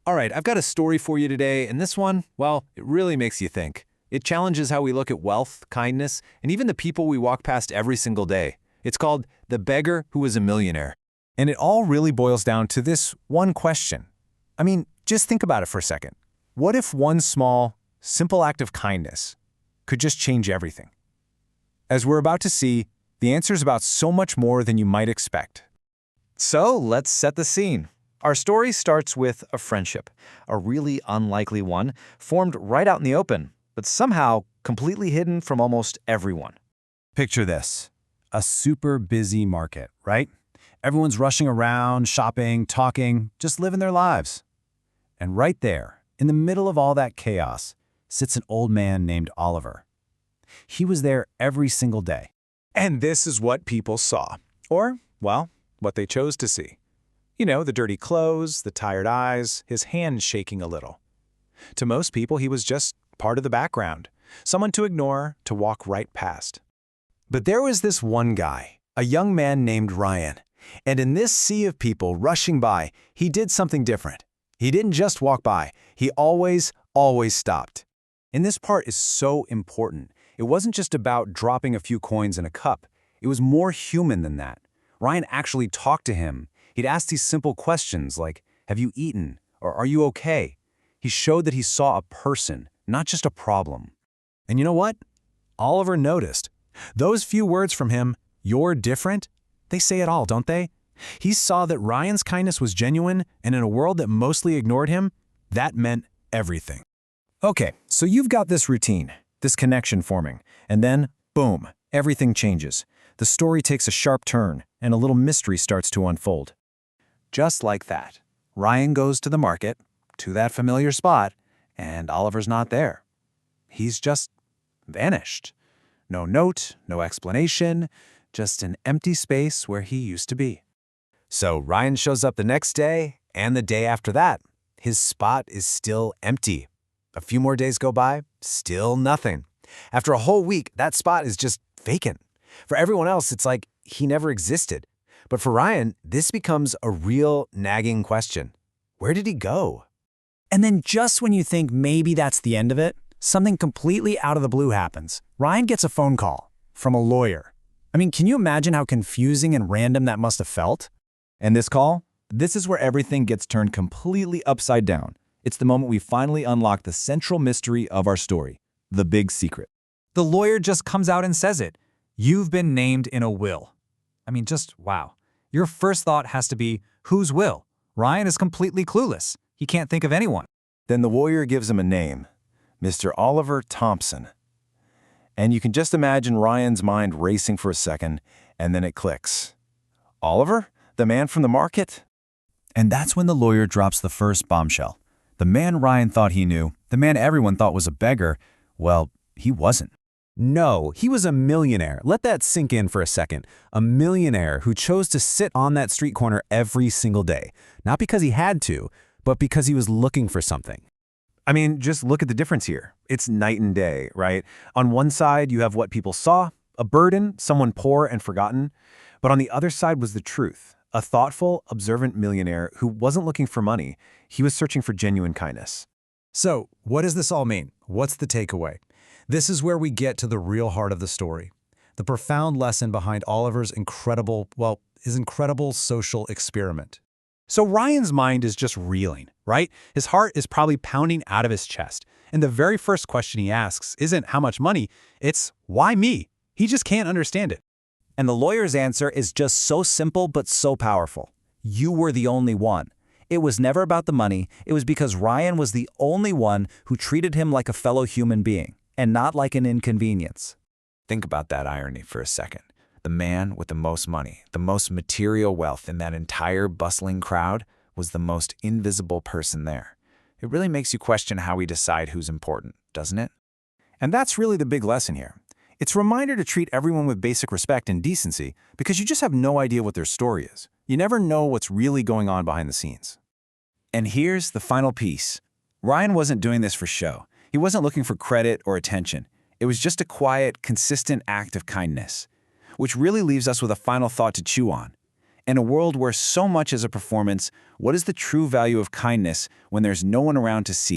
All right, I've got a story for you today, and this one, well, it really makes you think. It challenges how we look at wealth, kindness, and even the people we walk past every single day. It's called The Beggar Who Was a Millionaire. And it all really boils down to this one question. I mean, just think about it for a second. What if one small, simple act of kindness could just change everything? As we're about to see, the answer is about so much more than you might expect. So let's set the scene. Our story starts with a friendship, a really unlikely one, formed right out in the open, but somehow completely hidden from almost everyone. Picture this, a super busy market, right? Everyone's rushing around, shopping, talking, just living their lives. And right there, in the middle of all that chaos, sits an old man named Oliver. He was there every single day. And this is what people saw. Or, well, what they chose to see. You know, the dirty clothes, the tired eyes, his hands shaking a little. To most people, he was just part of the background, someone to ignore, to walk right past. But there was this one guy, a young man named Ryan. And in this sea of people rushing by, he did something different. He didn't just walk by, he always stopped. And this part is so important. It wasn't just about dropping a few coins in a cup. It was more human than that. Ryan actually talked to him. He'd ask these simple questions like, have you eaten? Or are you okay? He showed that he saw a person, not just a problem. And you know what? Oliver noticed. Those few words from him, you're different, they say it all, don't they? He saw that Ryan's kindness was genuine, and in a world that mostly ignored him, that meant everything. Okay, so you've got this routine, this connection forming, and then, boom, everything changes. The story takes a sharp turn, and a little mystery starts to unfold. Just like that, Ryan goes to the market, to that familiar spot, and Oliver's not there. He's just vanished. No note, no explanation, just an empty space where he used to be. So Ryan shows up the next day, and the day after that. His spot is still empty. A few more days go by, still nothing. After a whole week, that spot is just vacant. For everyone else, it's like he never existed. But for Ryan, this becomes a real nagging question. Where did he go? And then just when you think maybe that's the end of it, something completely out of the blue happens. Ryan gets a phone call from a lawyer. I mean, can you imagine how confusing and random that must have felt? And this call? This is where everything gets turned completely upside down. It's the moment we finally unlock the central mystery of our story, the big secret. The lawyer just comes out and says it. You've been named in a will. I mean, just wow. Your first thought has to be, whose will? Ryan is completely clueless. He can't think of anyone. Then the lawyer gives him a name, Mr. Oliver Thompson. And you can just imagine Ryan's mind racing for a second, and then it clicks. Oliver? The man from the market? And that's when the lawyer drops the first bombshell. The man Ryan thought he knew, the man everyone thought was a beggar, well, he wasn't. No, he was a millionaire. Let that sink in for a second. A millionaire who chose to sit on that street corner every single day. Not because he had to, but because he was looking for something. I mean, just look at the difference here. It's night and day, right? On one side, you have what people saw, a burden, someone poor and forgotten. But on the other side was the truth. A thoughtful, observant millionaire who wasn't looking for money. He was searching for genuine kindness. So, what does this all mean? What's the takeaway? This is where we get to the real heart of the story. The profound lesson behind Oliver's his incredible social experiment. So Ryan's mind is just reeling, right? His heart is probably pounding out of his chest. And the very first question he asks isn't how much money, it's why me? He just can't understand it. And the lawyer's answer is just so simple but so powerful. You were the only one. It was never about the money. It was because Ryan was the only one who treated him like a fellow human being, and not like an inconvenience. Think about that irony for a second. The man with the most money, the most material wealth in that entire bustling crowd was the most invisible person there. It really makes you question how we decide who's important, doesn't it? And that's really the big lesson here. It's a reminder to treat everyone with basic respect and decency because you just have no idea what their story is. You never know what's really going on behind the scenes. And here's the final piece. Ryan wasn't doing this for show. He wasn't looking for credit or attention. It was just a quiet, consistent act of kindness. Which really leaves us with a final thought to chew on. In a world where so much is a performance, what is the true value of kindness when there's no one around to see